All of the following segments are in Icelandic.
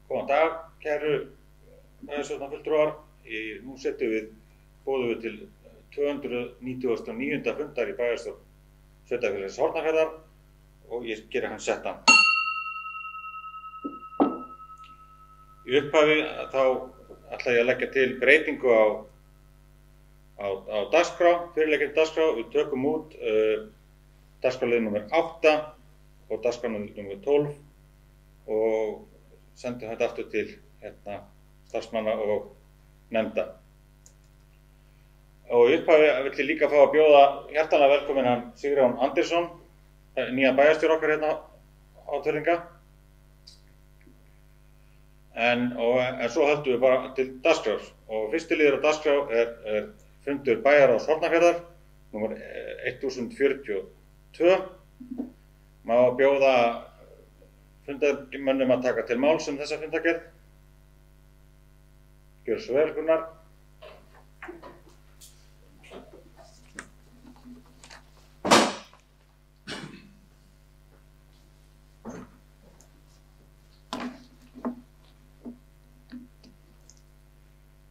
Góðan dag, kæru bæjarstjórnarfulltrúar. Nú boðum við til 299. fundar í bæjarstjórn Sveitarfélagsins Hornafjarðar og ég geri hann settan. Í upphafi þá ætla ég að leggja til breytingu á dagskrá, fyrirliggjandi dagskrá. Við tökum út dagskrárlið númer 8 og dagskrárlið númer 12 og sendum þetta aftur til starfsmanna og nefnda. Og í upphafi vill ég líka fá að bjóða hjartanlega velkominn hann Sigurjón Andersson, nýjan bæjarstjóra okkar hérna á Tverringa. En svo höldum við bara til dagskrár og fyrsti liður á dagskrá er fundur bæjarráðs Hornafjarðar númer 1042. Má bjóða fundarmönnum að taka til máls þessa fundargerð. Gjörðu svo vel, Gunnar.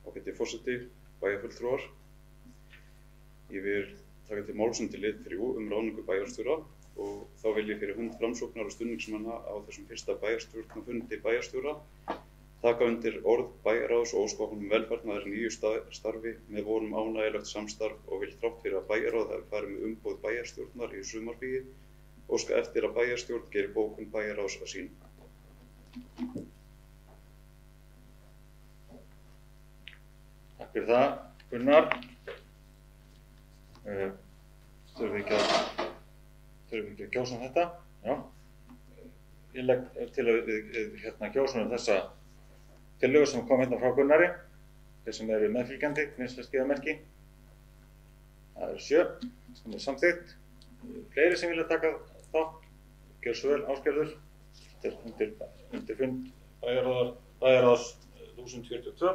Ágæti forseti, bæjarfulltrúar. Ég vil taka til máls til lið 3 ráðningu bæjarstjóra og þá vil ég fyrir hönd framsóknar og stuðningsmanna á þessum fyrsta bæjarstjórnarfundi bæjarstjóra taka undir orð bæjarráðs og óska honum velfarnaðar í nýju starfi með vonum ánægjulegt samstarf og vil þrátt fyrir að bæjarráð hafi farið með umboð bæjarstjórnar í sumarfríi óska eftir að bæjarstjórn geri bókun bæjarráðs að sínu. Takk fyrir það, Gunnar. Þurfum við ekki að kjósa þetta? Já. Ég legg til að við kjósum þessa tillögu sem kom hérna frá Gunnari, þeir sem eru meðfylgjandi, vinstri-skeiðamerki. Það eru 7 sem er samþykkt. Fleiri sem vilja taka þátt, gjörðu svo vel, Ásgerður. Þetta er undir fund bæjarráðs 1042.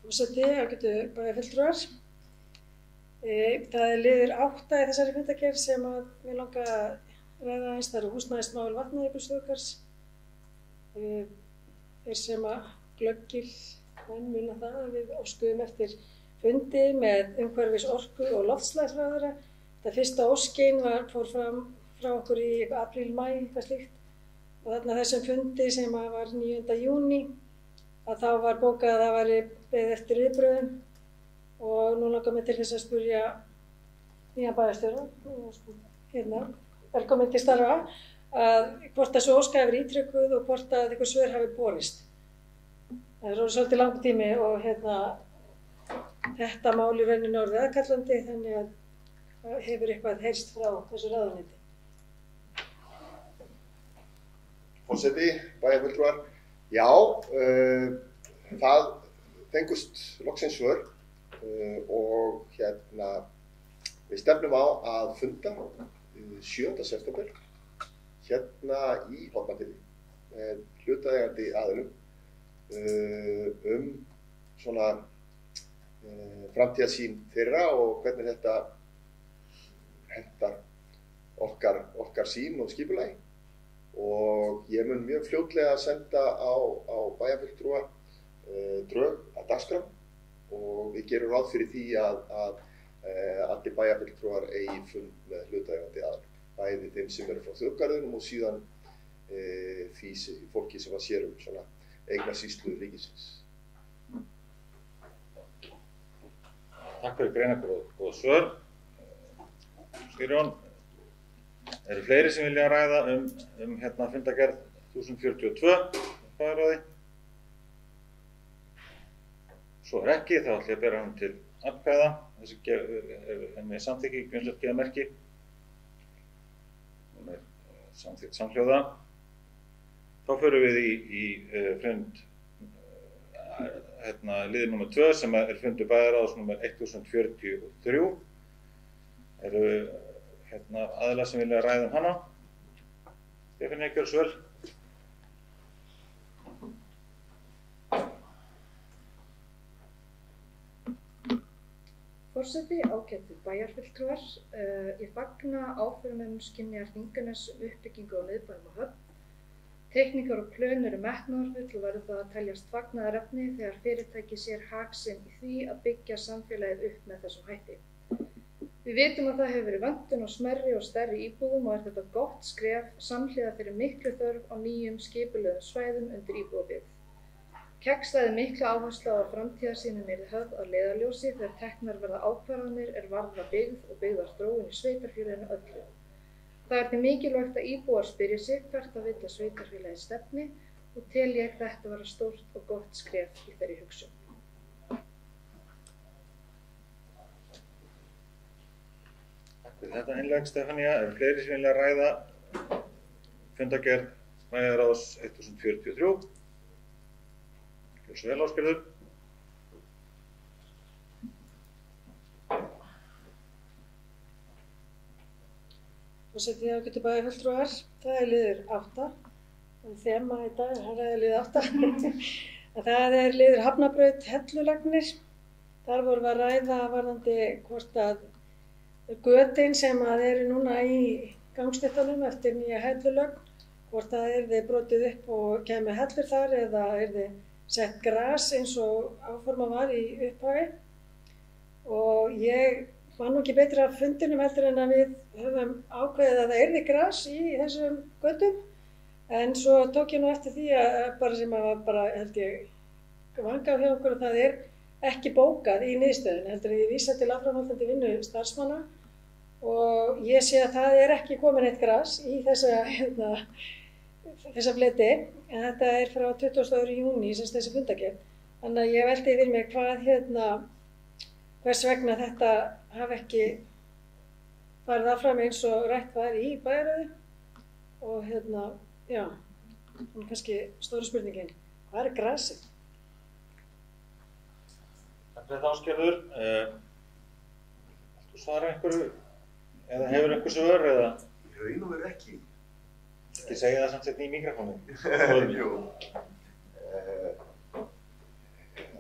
Forseti, ágætu bæjarfulltrúar. Það er liður 8 í þessari fundargerð sem mig langar að ræða aðeins. Það eru húsnæðismál Vatnajökulsþjóðgarðs. Þeir sem glöggir menn muna það að við óskuðum eftir fundi með umhverfis-, orku- og loftslagsráðherra. Það fyrsta óskin fór fram frá okkur í apríl, maí, eitthvað slíkt. Og þarna þessum fundi sem var 9. júní að þá var bókað að það væri beðið eftir viðbrögðum og nú langar mig til þess að spyrja nýjan bæjarstjóra, velkomin til starfa, að hvort þessu óska hefur ítrykkuð og hvort að einhver svör hafi borist. Það er svolítið langur tími og þetta mál í rauninni orðið aðkallandi, þannig að hefur eitthvað heyrst frá þessu ráðuneyti. Forseti, bæjarfulltrúar, já, það fengust loksins svör og við stefnum á að funda 7. september í Hornafirði með hlutaðeigandi aðilum svona framtíðarsýn þeirra og hvernig þetta hentar okkar sýn og skipulagi. Og ég mun mjög fljótlega að senda á bæjarfulltrúa drög að dagskrá og við gerum ráð fyrir því að allir bæjarfulltrúar eigi fund með hlutaðeigandi aðilum, bæði þeim sem eru frá þjóðgarðinum og síðan því fólki sem sér svona eignasýslu ríkisins. Takk fyrir greinargóð og góð svör. Sigurjón, eru fleiri sem vilja ræða fundargerð 1042 bæjarráði? Svo er ekki, þá ætla ég að bera hann til atkvæða. Þessi er með samþykki, vinstri-skeiðamerki. Hún er samþykkt samhljóða. Þá förum við í fund liður númer 2 sem er fundur bæjarráðs númer 1043. Eru aðilar sem vilja ræða hana. Stefán, gjörðu svo vel. forseti, ágætu bæjarfulltrúar. Ég fagna áformum Skynjar Þinganes um uppbyggingu á miðbænum á Höfn. Teikningar og plön eru metnaðarfull og verður það að teljast fagnaðarefni þegar fyrirtæki sér hag sinn í því að byggja samfélagið upp með þessum hætti. Við vitum að það hefur verið vöntun á smærri og stærri íbúðum og þetta gott skref samhliða fyrir miklu þörf á nýjum skipulögðum svæðum undir íbúðabyggð. Keggs lagði mikla áherslu á að framtíðarsýnin yrði höfð að leiðarljósi þegar teknar verða ákvarðanir varða byggð og byggðarþróun í sveitarfélaginu öllu. Það er því mikilvægt að íbúar spyrji sig hvert að vill að sveitarfélagið stefni og tel ég þetta vera stórt og gott skref í þeirri hugsun. Takk fyrir þetta innlegg, Stefanía. Eru fleiri sem vilja ræða fundargerð bæjarráðs 1043? Gjörðu svo vel, Ásgerður. Forseti, ágætu bæjarfulltrúar, það er liður 8. Þema í dag, það er liður 8. Það er liður Hafnabraut Hellulagnir. Þar vorum við að ræða varðandi hvort að götin sem að eru núna í gangstéttunum eftir nýja hellulögn, hvort það yrði brotið upp og kemur hellur þar eða yrði sett gras eins og áforma var í upphafi. Og ég var nú ekki betra af fundinum heldur en að við höfum ákveðið að það yrði gras í þessum götum. En svo tók ég nú eftir því að bara sem að var bara, held ég, vanga á hjá okkur og það er ekki bókað í niðurstöðunni, heldur að ég vísa til áframhaldandi vinnu starfsmanna og ég sé að það er ekki komin eitt gras í þessa fleti, en þetta er frá 22. júní sem þessi fundargerð. Þannig að ég velti fyrir mig hvað hvers vegna þetta hafi ekki farið áfram eins og rætt var í bæjarráði og já, kannski stóra spurningin, hvað er grasið? Takk fyrir þetta, Ásgerður. Viltu svara einhverju eða hefur einhver svör eða? Í raun og veru ekki. Ekki segja það samt sett í mikrofónu. Jú.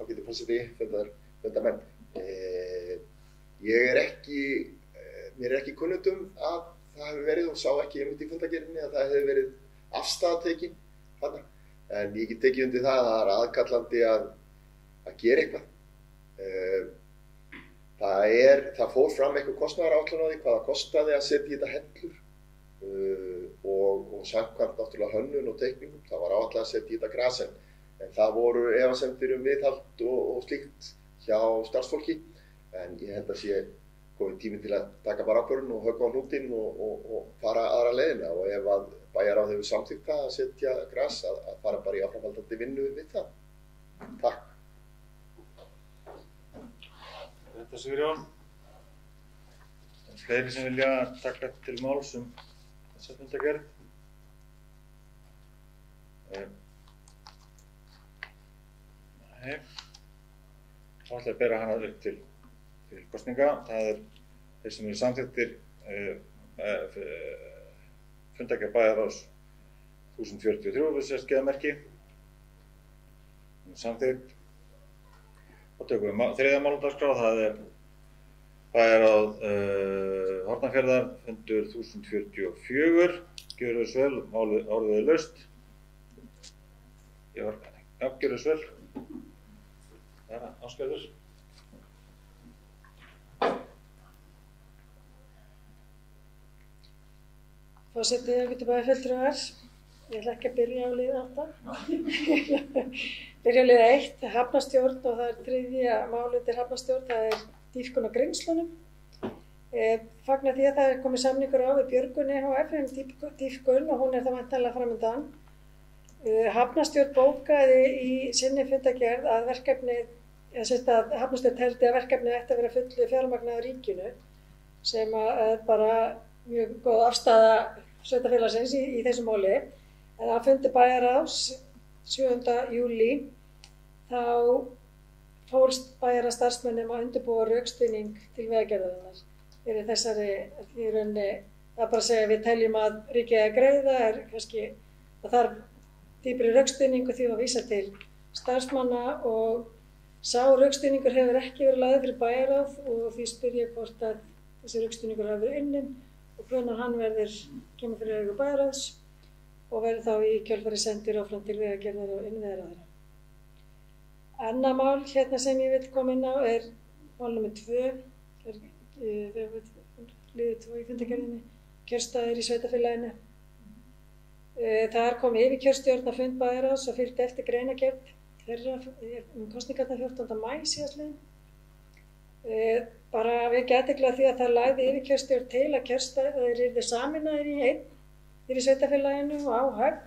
Ágætu forseti, fundarmenn. Mér er ekki kunnugt að það hefur verið og sá ekki einmitt í fundargerðinni að það hefur verið afstaðtekin þarna. En ég get tekið undir það að það er aðkallandi að gera eitthvað. Það fór fram eitthvað kostnaðaráætlun á því hvað það kostaði að setja í þetta hellur og samkvæmt náttúrulega hönnun og teikningum. Það var áætlað að setja í þetta gras en það voru efasemdir viðhald og slíkt hjá starfsfólki. En ég held að sé komið tíminn til að taka bara ákvörðun og höggva á hnútinn og fara aðra leiðina og ef að bæjarráð hefur samþykkt það að setja gras að fara bara í áframhaldandi vinnu við það. Takk. Þetta Sigurjón. Fleiri sem vilja taka til máls þessa fundargerð. Nei. Þá ætla ég að bera hana upp til kosninga. Það er þeir sem eru samþykktir fundargerð bæjarráðs 1043 við sérst geðmerki. Samþykkt. Og tökum við þriðja mál á dagskrá, það er bæjarráð Hornafjarðar, fundur 1044. Gjörðu svo vel, orðið er laust. Gjörðu svo vel. Það er Ásgerður. Forseti, ágætu bæjarfulltrúar. Ég ætla ekki að byrja á lið 8. Byrja á lið 1, hafnarstjórn og það er þriðja málið til hafnarstjórn, það er dýpkun á Grímslunum. Fagna því að það er komið samningur á við Björgun EHF dýpkun og hún er það væntanlega framundan. Hafnarstjórn bókaði í sinni fundargerð að hafnarstjórn teldi að verkefnið ætti að vera fullu fjármagnað á ríkinu sem er bara mjög góð afstaða sveitarfélagsins í þessu máli. En á fundi bæjarráðs 7. júlí þá fólst bæjarráðs starfsmönnum að undirbúa rökstuðning til vegagerðarinnar. Fyrir þessari, í rauninni, það bara að segja að við teljum að ríkið að greiða, kannski það þarf dýpri rökstuðning og því að vísa til starfsmanna og Sá rökstuðningur hefur ekki verið lagður fyrir bæjarráð og því spyr ég hvort að þessi rökstuðningur hafi verið unnin og hvenær hann kemur fyrir augu bæjarráðs og verður þá í kjölfari sendur áfram til Vegagerðar og innviðaráðherra. Annað mál sem ég vil koma inn á mál nr. 2, liður 2 í fundargerðinni, kjörstaðir í sveitarfélaginu. Þar kom yfirkjörstjórn á fund bæjarráðs og fylgdi eftir greinargerð þeirra kosningarnar 14. maí síðastliðinn. Bara vekja athygli á því að það lagði yfirkjörstjórn til að kjörstaðir yrðu sameinaðir í einn í sveitarfélaginu og á Höfn.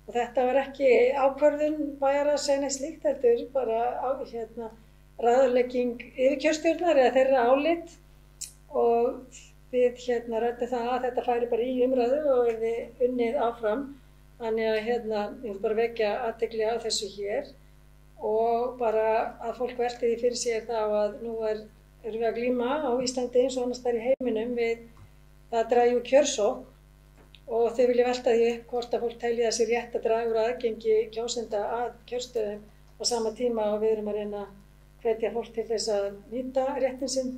Og þetta var ekki ákvörðun bæjarráðs eða neitt slíkt, heldur bara ráðlegging yfirkjörstjórnar eða þeirra álit og við ræddum það að þetta færi bara í umræðu og yrði unnið áfram. Þannig að ég vil bara vekja athygli á þessu hér og bara að fólk velti því fyrir sér þá að nú erum við að glíma á Íslandi eins og annars staðar í heiminum við það að draga úr kjörsókn og þau vilja velta því upp hvort að fólk telji það sér rétt að draga úr aðgengi kjósenda að kjörstöðum á sama tíma og við erum að reyna að hvetja fólk til þess að nýta réttinn sinn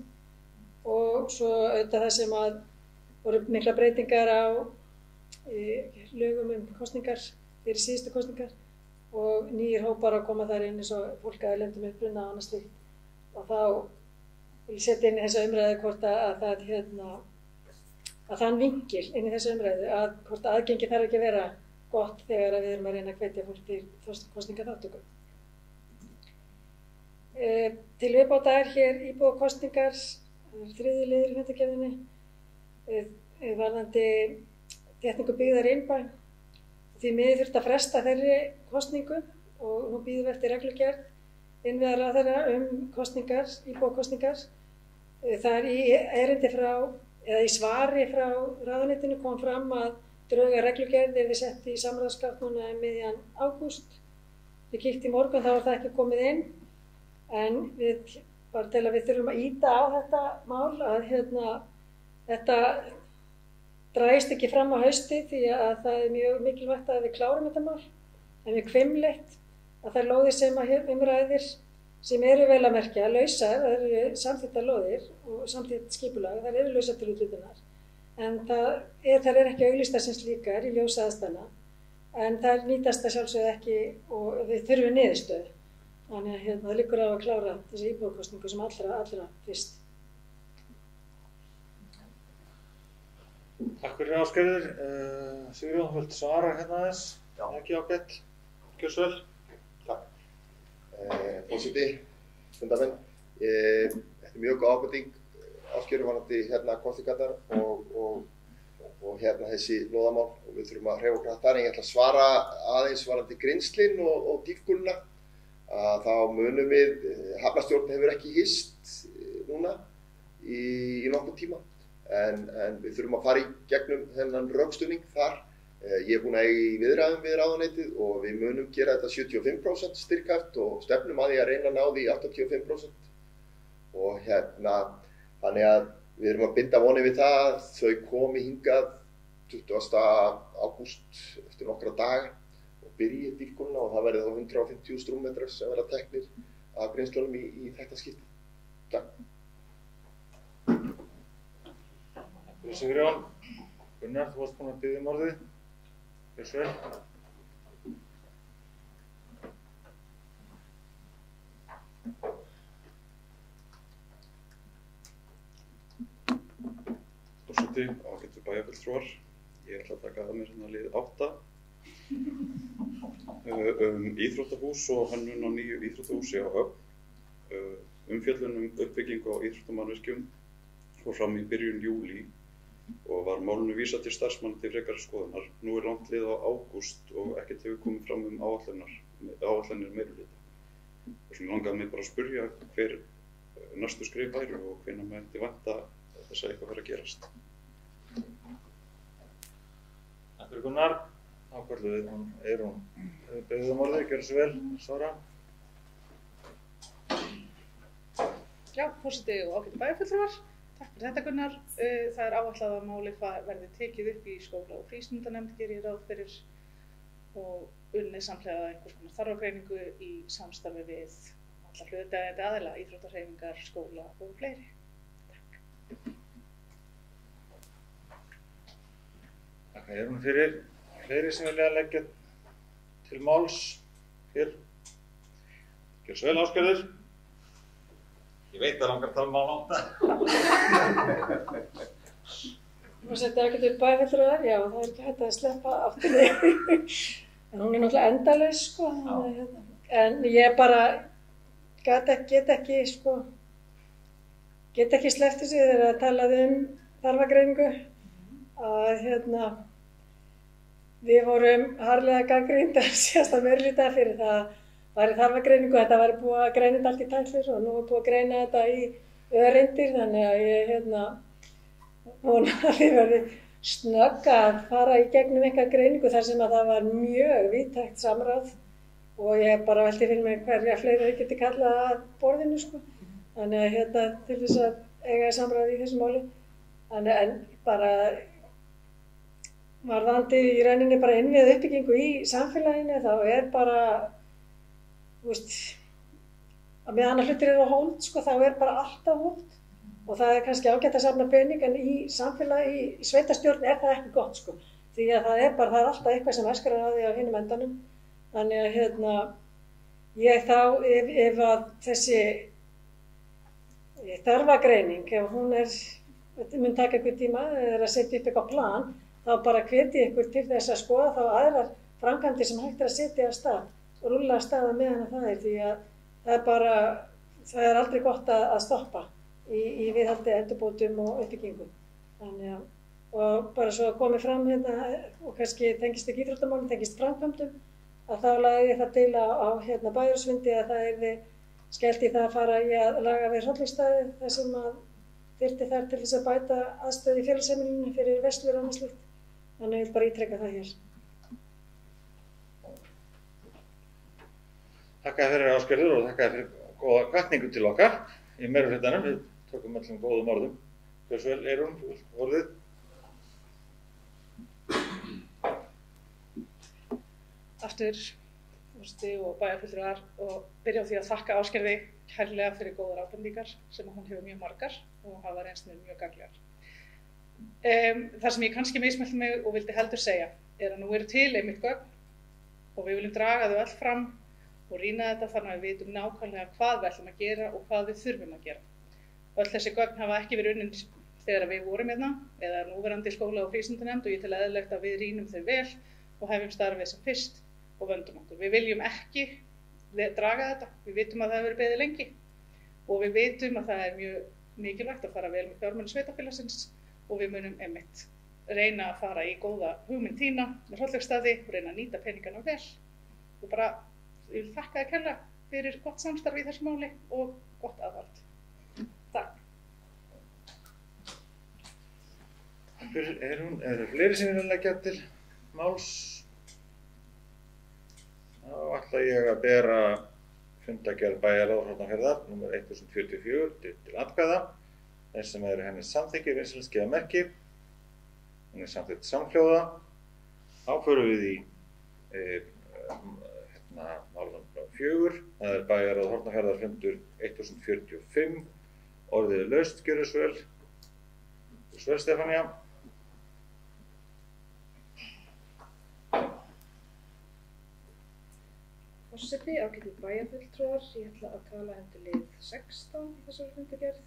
og svo auðvitað það sem að voru mikla breytingar á lögum kosningar fyrir síðustu kosningar og nýjir hópar að koma þar inn eins og fólk að erlendum uppruna og annað slíkt og þá vil ég setja inn í þessa umræðu hvort að þann vinkil inn í þessa umræðu að hvort aðgengi þarf ekki að vera gott þegar við erum að reyna að hvetja fólk til kosningaþátttöku. Til viðbótar hér íbúakosningar, þriðji liður í fundargerðinni, varðandi þéttingu byggðar í innbæ. Því miður þurfti að fresta þeirri kosningu og nú bíðum við eftir reglugerð innviðaráðherra kosningar, íbúakosningar. Það í svari frá ráðuneytinu kom fram að drög að reglugerð yrði sett í samráðsgátt núna miðjan ágúst. Ég kíkti í morgun, þá var það ekki komið inn, en bara til að við þurfum að ýta á þetta mál að þetta dragist ekki fram á hausti því að það mjög mikilvægt að við klárum þetta mál. Það mjög hvimleitt að þær lóðir sem umræðir sem eru vel að merkja, lausar, það eru samþykktar lóðir og samþykkt skipulag, þær eru lausar til úthlutunar. En þær eru ekki auglýstar sem slíkar í ljósa aðstæðna, en þær nýtast það sjálfsögðu ekki og við þurfum niðurstöðu. Þannig að það liggur á að klára þessi íbúakosningu sem allra fyrst. Takk fyrir Ásgerður. Sigurjón, þú vilt svara aðeins? Já. Ekki ágætt. Gjörðu svo vel. Takk. Forseti, fundarmenn. Þetta mjög góð ábending. Ásgerður varðandi kosningarnar og þessi lóðamál og við þurfum að hreyfa okkur þar. En ég ætla að svara aðeins varðandi Grinslin og dýpkunina. Þá munum við, hafnarstjórn hefur ekki hist núna í nokkurn tíma. En við þurfum að fara í gegnum þennan rökstuðning þar. Ég er búinn að eiga í viðræðum við ráðuneytið og við munum gera þetta 75% styrkhæft og stefnum að því að reyna að ná því 85%. Og þannig að við erum að binda vonir við það að þau komi hingað 20. ágúst eftir nokkra daga og byrji dýpkunina og það verði þá 150.000 rúmmetrar sem verða teknir af Grinslunum í þetta skipti. Takk. Sigurjón, Gunnar, þú varst búinn að biðja orðið. Gjörðu svo vel. Forseti, ágætu bæjarfulltrúar. Ég ætla að taka að mér lið 8. Íþróttahús og hönnun á nýju íþróttahúsi á Höfn. Umfjöllun uppbyggingu á íþróttamannvirkjum fór fram í byrjun júlí og var málinu vísað til starfsmanna til frekari skoðunar. Nú er langt liðið á ágúst og ekkert hefur komið fram áætlanir meirihluta. Þess vegna langaði mig bara að spyrja hver næstu skref væru og hvenær mætti vænta þess að eitthvað fari að gerast. Takk fyrir Gunnar. Ákvörðu við Eyrún. Biðjum orðið, gjörðu svo vel. Svara. Já, forseti og ágætu bæjarfulltrúar. Takk fyrir þetta Gunnar. Það er áætlað að málið verði tekið upp í skóla- og frístundanefnd gerir ég ráð fyrir og unnið samhliða einhvers konar þarfagreiningu í samstarfi við alla hlutaðeigandi aðila, íþróttahreyfingar, skóla og fleiri. Takk fyrir fleiri sem vilja leggja til máls hér. Gjörðu svo vel, Ásgerður. Ég veit að langar að tala mál átta. Forseti ágætu bæjarfulltrúar, já, það ekki hægt að sleppa áttinni. En hún náttúrulega endalaus, sko. En ég bara get ekki sleppt þessu þegar að talaði þarfagreiningu. Að við vorum harðlega gagnrýnd að síðasta meirihluta fyrir það væri þarfagreiningu, þetta væri búið að greina þetta allt í tætlur og nú er búið að greina þetta í öreindir, þannig að ég vona að við verðum snögg að fara í gegnum einhverja greiningu þar sem að það var mjög víðtækt samráð og ég bara velti fyrir mig hverja fleiri geti kallað að borðinu, sko. Þannig að til þess að eiga samráð í þessu máli. Þannig en bara varðandi í rauninni bara innviða uppbyggingu í samfélaginu, þá bara, þú veist, að meðan að hlutir eru á hold, sko, þá bara allt á hold. Og það kannski ágætt að safna pening, en í samfélagi, í sveitastjórn það ekki gott, sko. Því að það er alltaf eitthvað sem öskrar á því á hinum endanum. Þannig að ég þá, ef að þessi þarfagreining, ef hún mun taka einhver tíma, að setja upp eitthvað plan, þá bara hvet ég ykkur til þess að skoða þá aðrar framkvæmdir sem hægt að setja af stað og rúlla af stað meðan það því að það aldrei gott að stoppa í viðhaldi, endurbótum og uppbyggingum. Þannig að, og bara svo að komi fram og kannski tengist ekki íþróttamálum, tengist framkvæmdum, að þá lagði ég það til á Bæjaráðsfundi að það yrði skellt í það að fara í að laga við Hrollaugsstaði, þar sem að þyrfti þar til þess að bæta aðstöðu í félagsheimilinu fyrir verslur og annað slíkt. Þannig að ég vil bara ítreka það hér. Þakka fyrir Ásgerður og þakka fyrir góða hvatningu til okkar í meirihlutanum. Við tökum öllum góðum orðum. Hversu vel Eyrún, orðið? Aftur, forseti og bæjarfulltrúar, og byrja á því að þakka Ásgerði kærlega fyrir góðar ábendingar sem hún hefur mjög margar og hafa reynst mér mjög gagnlegar. Það sem ég kannski mismælti mig og vildi heldur segja að nú eru til einmitt gögn og við viljum draga þau öll fram og rýna þetta þannig að við vitum nákvæmlega hvað við ætlum að gera og hvað við þurfum að gera. Öll þessi gögn hafa ekki verið unnin þegar við vorum eða núverandi skóla- og frístundanefnd og ég tel eðlilegt að við rýnum þau vel og hefjum starfið sem fyrst og vöndum okkur. Við viljum ekki draga þetta, við vitum að það hefur verið beðið lengi og við vitum að það er mjög mikilvægt að fara vel með fjármuni sveitarfélagsins og við munum einmitt reyna að fara í góða hugmynd þína með Hrollaugsstaði og reyna að nýta peningana vel og bara ég vil þakka þér kærlega fyrir gott samstarf í þessu máli og gott aðhald. Takk. Eru fleiri sem vilja leggja til máls? Þá ætla ég að bera fundargerð Bæjarráðs Hornafjarðar nr. 1044 til atkvæða. Þess sem eru henni samþykki vinsamlegast merki. Hún er samþykkt samhljóða. Þá förum við í mál nr. 4. Það er Bæjarráð Hornafjarðar fundur 1045. Orðið er laust, gjörðu svo vel. Gjörðu svo vel, Stefanía. Forseti, ágætu bæjarfulltrúar, ég ætla að tala lið 16 í þessari fundargerð.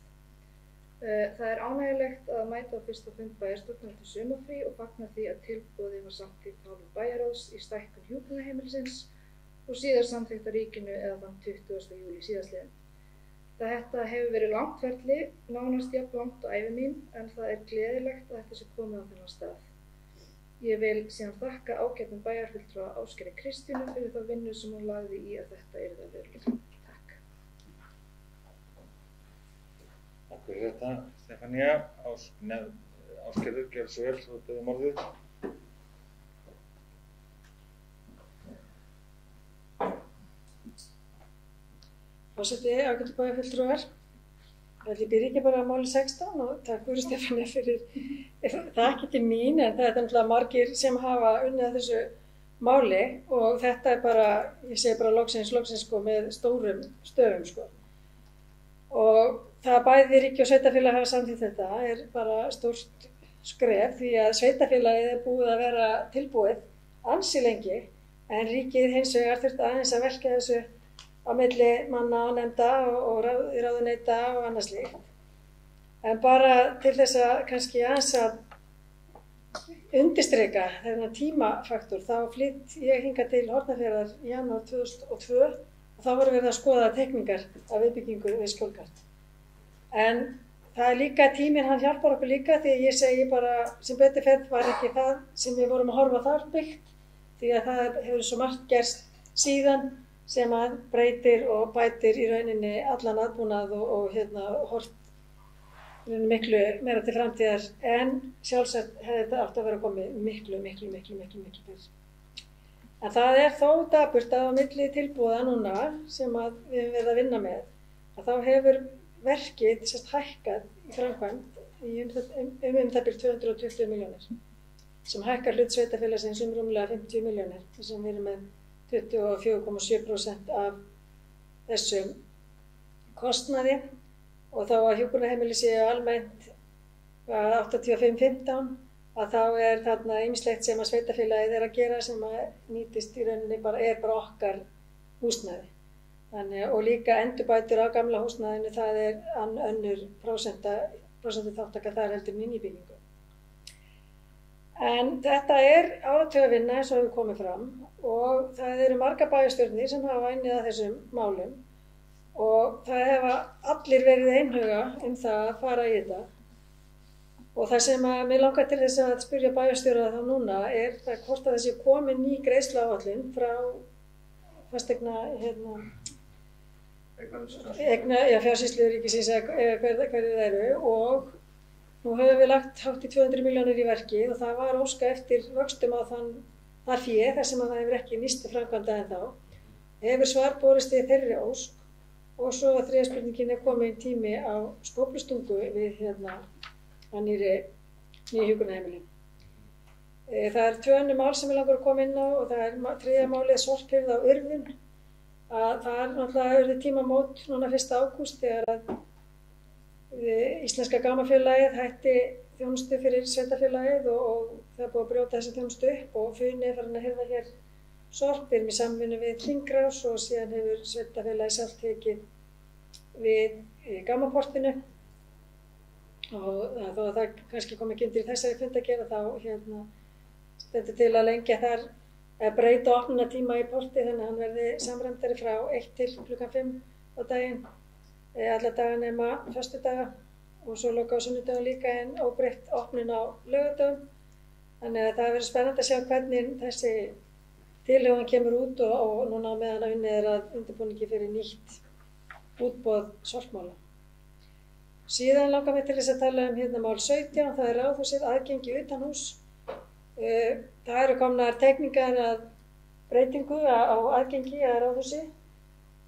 Það er ánægjulegt að mæta á fyrsta fund bæjarstjórnar til sumarfrí og fagna því að tilboði var samþykkt hálfu bæjarráðs í stækkun hjúkrunarheimilisins og síðar samþykkt af ríkinu eða þann 20. júlí síðastliðinn. Þetta hefur verið langt ferli, nánast jafn langt á ævi mín, en það er gleðilegt að þetta sé komið á þennan stað. Ég vil síðan þakka ágætum bæjarfulltrúa Ásgerði Kristínu fyrir þá vinnu sem hún lagði í að þetta yrði að veruleika. Takk. Takk fyrir þetta, Stefanía. Ásgerður, gjörðu svo vel, þú beðum orðið. Forseti, ágætu bæjarfulltrúar. Ég byrja ekki bara á máli 16 og takk fyrir Stefanía fyrir það ekki til mín en það er náttúrulega margir sem hafa unnið að þessu máli og þetta bara, ég segi bara loksins sko með stórum stöfum sko. Og það bæði ríki og sveitarfélag hafa samþykkt þetta er bara stórt skref því að sveitarfélagið er búið að vera tilbúið ansi lengi en ríkið hins vegar þurfti aðeins að velka þessu á milli manna og nefnda og ráðuneyta og annars slíkt. En bara til þess að kannski aðeins að undirstrika þennan tímafaktor þá flytt ég hingað til Hornafjarðar í janúar 2002 og þá voru verið að skoða teikningar af viðbyggingu við Skjólgarð. En það er líka tíminn, hann hjálpar okkur líka því að ég segi bara sem betur fer var ekki það sem við vorum að horfa þar byggt því að það hefur svo margt gerst síðan sem að breytir og bætir í rauninni allan aðbúnað og hort miklu meira til framtíðar en sjálfsagt hefði þetta átt að vera komið miklu fyrr. En það er þó dapurt að á milli tilboða núna sem að við höfum verið að vinna með að þá hefur verkið hækkað í framkvæmd í það bil 220 milljónir sem hækkar hlut sveitarfélagsins rúmlega 50 milljónir þar sem við erum með 24,7% af þessum kostnaði og þá að hjúkrunarheimili séu almennt 85-15 að þá er þarna ýmislegt sem að sveitarfélagið er að gera sem að nýtist í rauninni er bara okkar húsnæði. Þannig, og líka endurbætur á gamla húsnæðinu það er önnur prósentu þáttaka þar heldur í nýbyggingu. En þetta er áratugavinna eins og hefur komið fram og það eru margar bæjarstjórnir sem hafa unnið að þessum málum og það hefa allir verið einhuga það að fara í þetta. Og það sem að mig langar til þess að spyrja bæjarstjóra þá núna er það hvort að þessi komin ný greiðsluáætlun frá fasteigna fjársýslu ríkisins hverju það eru og nú höfum við lagt hátt í 200 milljónir í verkið og það var óska eftir vöxtum á það fé þar sem að það hefur ekki nýst til framkvæmda ennþá. Hefur svar borist í þeirri ósk og svo að þriðja spurningin er komin tími á skóflustungu við á nýju hjúkrunarheimili. Það er 2 önnur mál sem við langar að koma inn á og það er 3. málið sorphirða á Urðun. Það er náttúrulega urðu tímamót núna 1. ágúst þegar að Íslenska Gamafélagið hætti þjónustu fyrir sveitarfélagið og það er búið að brjóta þessa þjónustu upp og Funi er farin að hirða hér sorp, við erum í samvinnu við Hringrás og síðan hefur sveitarfélagið sjálft tekið við Gamaportinu og þó að það kannski kom ekki undir þessari fundagerð þá stendur til að lengja þar að breyta opnunartíma í porti þannig að hann verði samræmdari frá 1 til klukkan 5 á daginn alla daga nema föstudaga og svo loka á sunnudögum líka en óbreytt opnun á laugardögum. Þannig að það verður spennandi að sjá hvernig þessi tilhögun kemur út og núna meðan að unnið er að undirbúningi fyrir nýtt útboð sorpmála. Síðan langar mig til þess að tala mál 17, það er ráðhúsið aðgengi utanhús. Það eru komnar teikningar að breytingu á aðgengi að ráðhúsi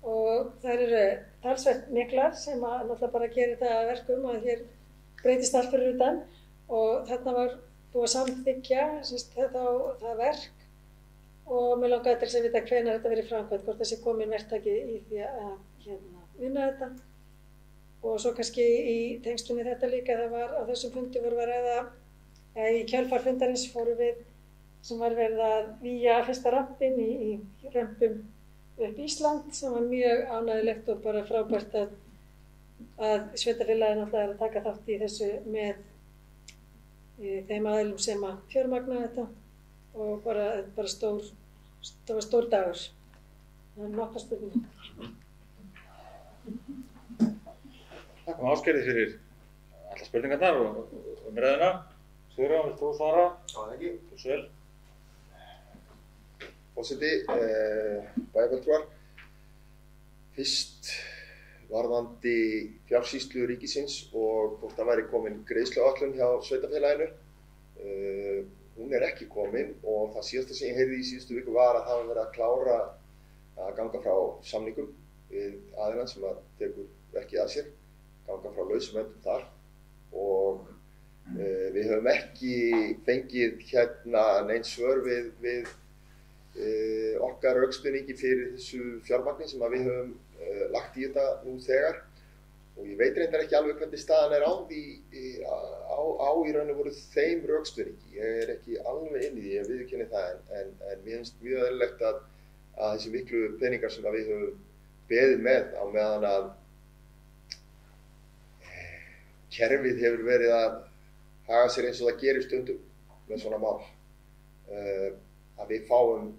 og það eru talsvert miklar sem að náttúrulega bara gerir það að verkum að hér breytist allt fyrir utan og þarna var búið að samþykkja það verk og mér langaði til þess að vita hvenær þetta verið framkvæmt, hvort þessi komin verktaki í því að vinna þetta. Og svo kannski í tengslum við þetta líka, það var á þessum fundi voru að ræða, í kjölfar fundarins fórum við sem var verið að vígja fyrsta rampinn í römpum upp Ísland sem var mjög ánægilegt og bara frábært að sveitarfélagið náttúrulega er að taka þátt í þessu með þeim aðilum sem að fjármagna þetta og bara stór dagur. Það er nokkrar spurningar. Takk Ásgerði fyrir alla spurningarnar og umræðuna. Sigurjón, vilt þú svara? Já, það ekki. Þú svo vel. Forseti, bæjarfulltrúar, fyrst varðandi fjársýslu ríkisins og hvort það væri komin greiðsluáætlun hjá sveitarfélaginu. Hún er ekki komin og það síðasta sem ég heyrði í síðustu viku var að það var verið að klára að ganga frá samningum við aðilann sem að tekur verkið að sér, ganga frá lausum öndum þar og við höfum ekki fengið neins svör við okkar rökstuðningi fyrir þessu fjármagni sem að við höfum lagt í þetta nú þegar. Og ég veit reyndar ekki alveg hvernig staðan er á því í raun og veru þeim rökstuðningi. Ég er ekki alveg inn í því, ég viðurkenni það, en mér finnst mjög eðlilegt að þessi miklu peningar sem að við höfum beðið með á meðan að kerfið hefur verið að haga sér eins og það gerir stundum með svona mál, að við fáum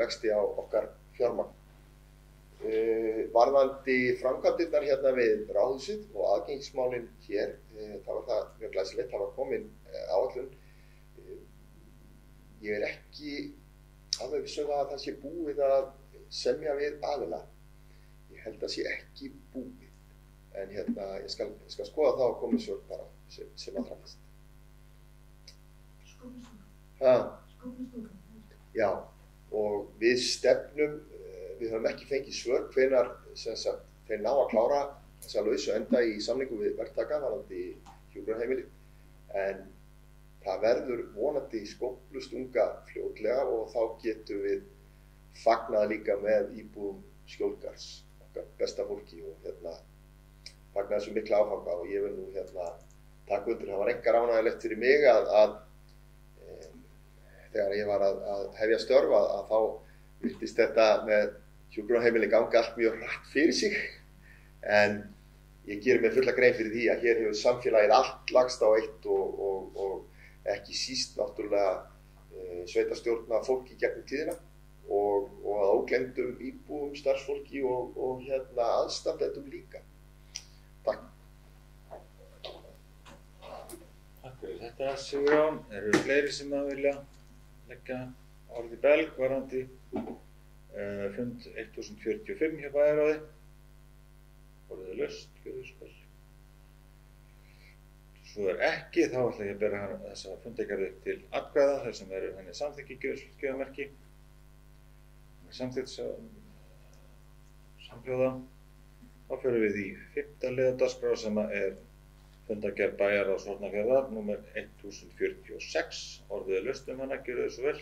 vexti á okkar fjármagn. Varðandi framkvæmdirnar hérna við Ráðhúsið og aðgengismálin hér, það var það mjög glæsilegt, það var komin áætlun. Ég er ekki alveg viss um að það sé búið að semja við aðila. Ég held að sé ekki búið, en hérna ég skal skoða það og koma svo bara sem allra fyrst. Skóflustunga. Já, og við stefnum. Við höfum ekki fengið svör hvenær þeir ná að klára þessa lausu enda í samningum við verktaka varðandi hjúkrunarheimili, en það verður vonandi skóflustunga fljótlega og þá getum við fagnað líka með íbúðum Skjólgarðs, okkar besta fólki, og fagnað þessu mikla áfanga. Og ég vil nú taka undir, það var engar ánægjulegt fyrir mig að þegar ég var að hefja störf að þá virtist þetta með hjúkrunarheimili ganga allt mjög hratt fyrir sig, en ég gerir mér fulla grein fyrir því að hér hefur samfélagið allt lagst á eitt og ekki síst náttúrulega sveitarstjórna fólki gegnum tíðina og að óglemdum íbúum, starfsfólki og aðstandendum líka. Takk. Takk fyrir þetta, Sigurjón. Eru fleiri sem að vilja leggja orð í belg varðandi fund 1045 hjá bæjarráði? Orðið laust, gjörðu svo vel. Svo ekki, þá ætla ég að bera þessa fundargerð til atkvæða, þar sem eru henni samþykkigjöfumerki. Samþykkt samhljóða. Þá förum við í 5. lið á dagskrá sem er fundargerð bæjarráðs Hornafjarðar, númer 1046. Orðið laust hana, gjörðu svo vel.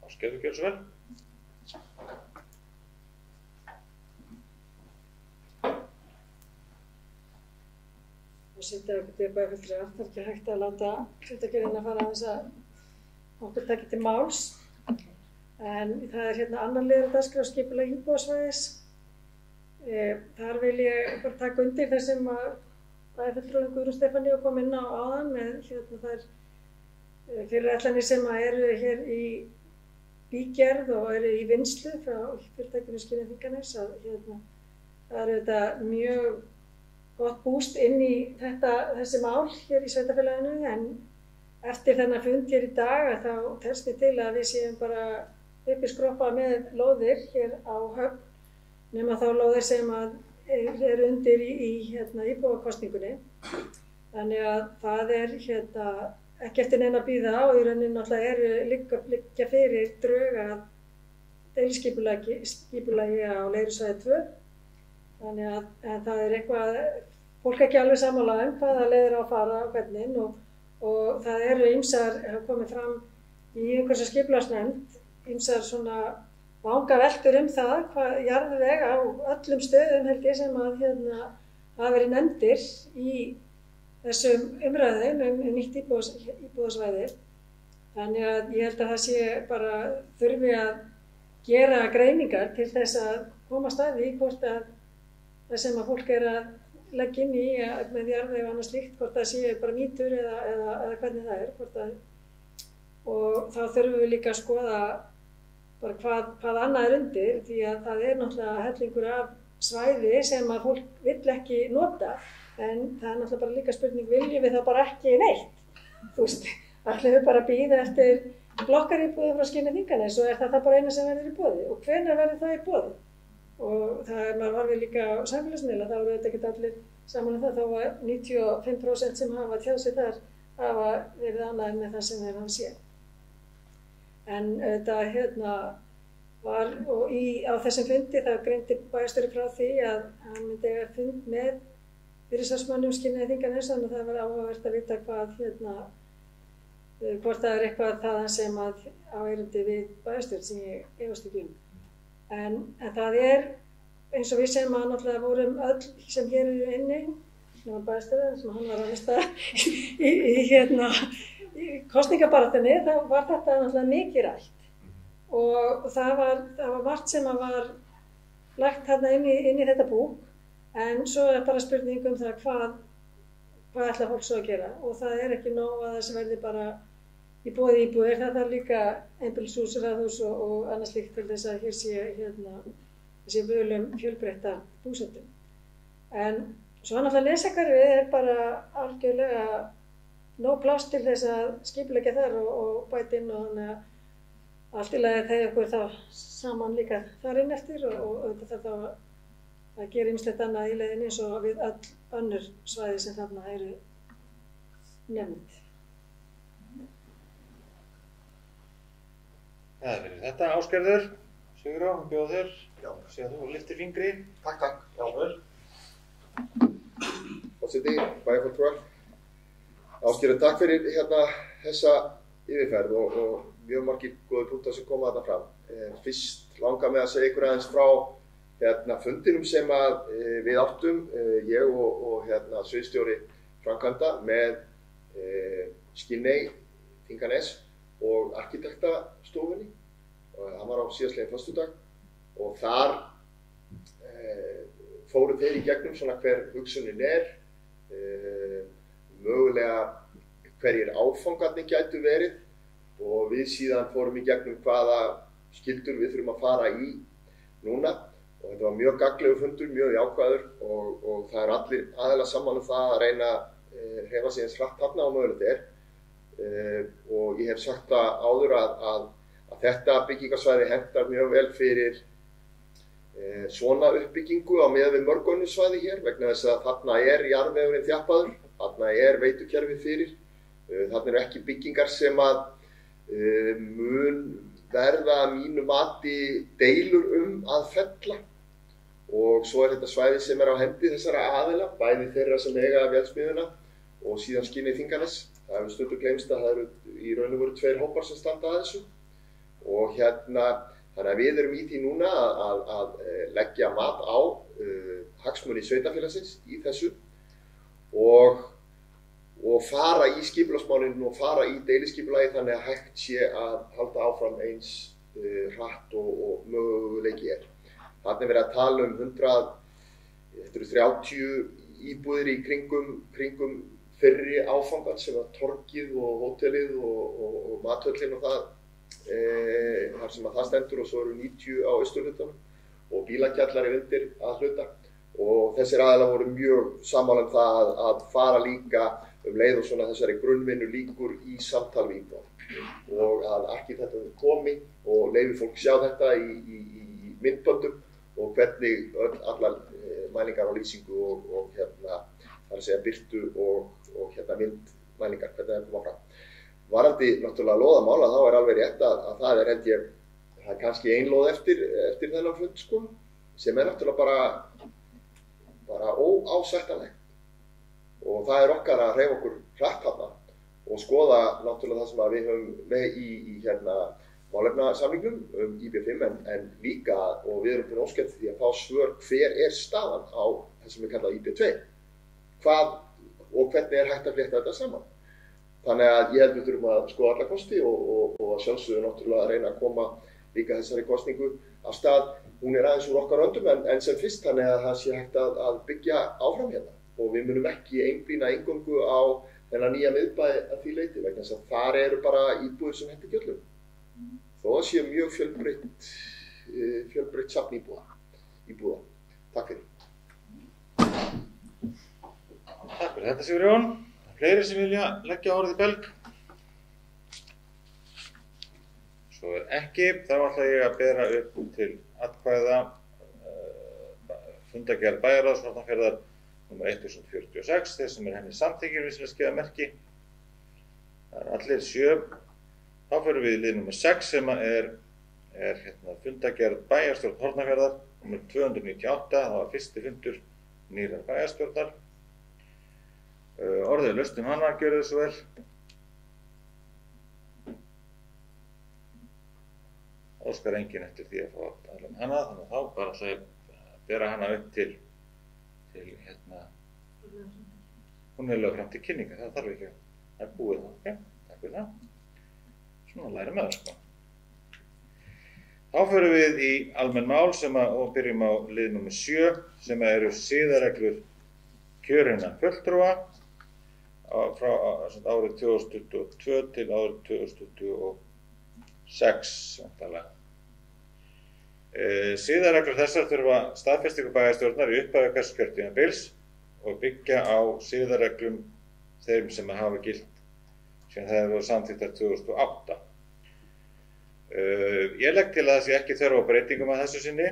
Ásgerður, gjörðu svo vel. Og setja eitthvað bæjarfulltrúar, það er ekki hægt að láta fundargerðina fara að þess að okkur taki til máls. En það er annar liður á dagskrá, skipulag íbúðasvæðis. Þar vil ég bara taka undir það sem að bæjarfulltrúinn Guðrún Stefaníu kom inn á áðan með þær fyrirætlanir sem eru hér í bígerð og eru í vinnslu frá fyrirtækinu Skiljanþinganes, að það eru þetta mjög gott búst inn í þessi mál hér í sveitarfélaginu, en eftir þennan fund hér í dag þá telst mér til að við séum bara uppi skroppa með lóðir hér á Höfn, nema þá lóðir sem að eru undir í íbúðakosningunni. Þannig að það er ekki eftir neina að bíða og í rauninni náttúrulega liggja fyrir drög að deiliskipulagi á Leirusvæði 2. Þannig að það er eitthvað, fólk ekki alveg sammála hvaða leiðir á að fara á hvernig, og það eru ýmsar, komið fram í umhverfis- og skipulagsnefnd, ýmsar svona vangaveltur það hvað jarðveg á öllum stöðum held ég sem að hafa verið nefndir í þessum umræðum nýtt íbúðasvæði. Þannig að ég held að það sé bara þurfi að gera greiningar til þess að komast að því hvort að það sem að fólk er að leggja inn í með jarðveg og annað slíkt, hvort það sé bara mýtur eða hvernig það er. Og þá þurfum við líka að skoða bara hvað annað er undir, því að það er náttúrulega hellingur af svæði sem að fólk vill ekki nota. En það er náttúrulega bara líka spurning, viljum við það bara ekki neitt? Þú veist, ætlum við bara að bíða eftir blokkaríbúði frá Skiljanþinganes og er það bara eina sem verður í boði? Og hvenær verður það í boði? Og maður horfir líka á samfélagsmiðla, þá eru þetta ekkert allir saman það, þá var 95% sem hafa tjáð sig þar hafa verið ánægðir með það sem þeir hafa séð. En þetta var, og á þessum fundi þá greindi bæjarstjóri frá því að hann myndi eiga fund með fyrirsvarsmönnum Skiljanþinganes, þannig að það var áhugavert að vita hvað Hvort það er eitthvað þaðan sem að á erindi við bæjarstjórn sem ég efast ekki um. En það er eins og við sem að náttúrulega vorum öll sem hér eru inni, nema bæjarstjórn sem hann var að hlusta í kosningabaráttunni, þá var þetta náttúrulega mikið rætt. Og það var margt sem að var lagt þarna inn í þetta búk, en svo er bara spurning um það hvað ætla fólk svo að gera. Og það er ekki nóg að þessi verði bara í boði íbúðir, það þarf líka einbýlishús, raðhús og annað slíkt til þess að hér sé völum fjölbreytta búsettum. En svo náttúrulega lesakerfið er bara algjörlega nóg pláss til þess að skipuleggja þar og bæta inn og þannig að allt í lagi þegar okkur þá saman líka þar inn eftir og auðvitað þarf þá að gera ýmislegt annað í leiðinni eins og við öll önnur svæði sem þarna eru nefnd. Það er fyrir þetta, Ásgerður, Sigurjón, bjóð þér, Já. sé að þú lyftir fingri. Takk. Já, vel. Forseti, bæjarfulltrúar. Ásgerður, takk fyrir þessa yfirferð og mjög margir góðir punktar sem koma þarna fram. Fyrst langar mig að segja ykkur aðeins frá fundinum sem að við áttum, ég og sviðsstjóri framkvæmda með Skinney, Þinganes og arkitektastofunni. Hann var á síðastliðinn föstudag og þar fóru þeir í gegnum svona hver hugsunin mögulega hverjir áfangarnir gætu verið og við síðan fórum í gegnum hvaða skyldur við þurfum að fara í núna. Og þetta var mjög gagnlegur fundur, mjög jákvæður og það er allir aðeinslega saman það að reyna að hreyfa sig eins hratt þarna og mögulegt og ég hef sagt það áður að þetta byggingarsvæði hentar mjög vel fyrir svona uppbyggingu á meðan við mörg önnur svæði hér vegna þess að þarna er jarðvegurinn þjappaður, þarna er veitukerfið fyrir, þarna eru ekki byggingar sem að mun verða að mínu mati deilur að fella og svo er þetta svæði sem er á hendi þessara aðila, bæði þeirra sem eiga vélsmiðjuna og síðan Skinney Þinganes. Það hefur stundum gleymst að það eru í raun og veru 2 hópar sem standa að þessu og þannig að við erum í því núna að leggja mat á hagsmuni sveitarfélagsins í þessu og fara í skipulagsmálin og fara í deilisskipulagi þannig að hægt sé að halda áfram eins hratt og möguleiki er. Þarna er verið að tala um 130 íbúðir í kringum fyrri áfangan sem var torgið og hótelið og mathöllin og það þar sem að það stendur og svo eru 90 á austurhlutanum og bílakjallari undir að hluta og þessir aðilar voru mjög sammála um það að fara líka leið og svona þessari grunnvinnu líkur í samtal við íbúa og að arkitektur komi og leyfi fólk sjá þetta í myndböndum og hvernig allar mælingar á lýsingu og þar að segja birtu og myndmælingar, hvernig það koma fram. Varandi náttúrulega lóðamála þá er alveg rétt að það er held ég, það er kannski ein lóð eftir þennan fund sko, sem er náttúrulega bara óásættanlegt og það er okkar að hreyfa okkur hratt þarna og skoða náttúrulega það sem að við höfum með í málefnasamningnum IB5 en líka og við erum búin óskert því að fá svör hver er staðan á þessum við kalla IB2 hvað og hvernig er hægt að flétta þetta saman. Þannig að ég held við þurfum að skoða alla kosti og að sjálfsögðu náttúrulega að reyna að koma líka þessari kosningu af stað. Hún er aðeins úr okkar öndum en sem fyrst þannig að það sé hægt að byggja áfram hérna og við munum ekki einblína eingöngu á þennan nýja miðbæ að því leyti vegna þess að þar eru bara íbúðir sem hentar ekki öllum. Þó það sé mjög fjölbreytt safn íbúða. Takk fyrir. Takk fyrir þetta Sigurjón. Fleiri sem vilja leggja orðið í belg? Svo er ekki, þá ætla ég að bera upp til atkvæða fundargerð bæjarráðs Hornafjarðar nr. 1046, þeir sem henni samþykkir við að skeiða merki. Það er allir 7. Þá fyrir við í lið nr. 6 sem er fundargerð bæjarstjórn Hornafjarðar nr. 298, það var fyrsti fundur nýrrar bæjarstjórnar. Orðið laust hana, gjörðu svo vel. óskar enginn eftir því að fá að tala hana, þannig að þá bara ætla ég að bera hana upp til hún lögð fram til kynningar, það þarf ekki að það búið það, ok, takk fyrir það. Svona læra með það, sko. Þá förum við í almenn mál og byrjum á lið númer 7 sem eru siðareglur kjörinna fulltrúa frá árið 2022 til árið 2026. Siðareglur þessar þurfa staðfestingu bæjarstjórnar í upphafi hvers kjörtímabils og byggja á siðareglum þeim sem hafa gilt sem það hefur samþykktar 2008. Ég legg til að það sé ekki þörf á breytingum að þessu sinni.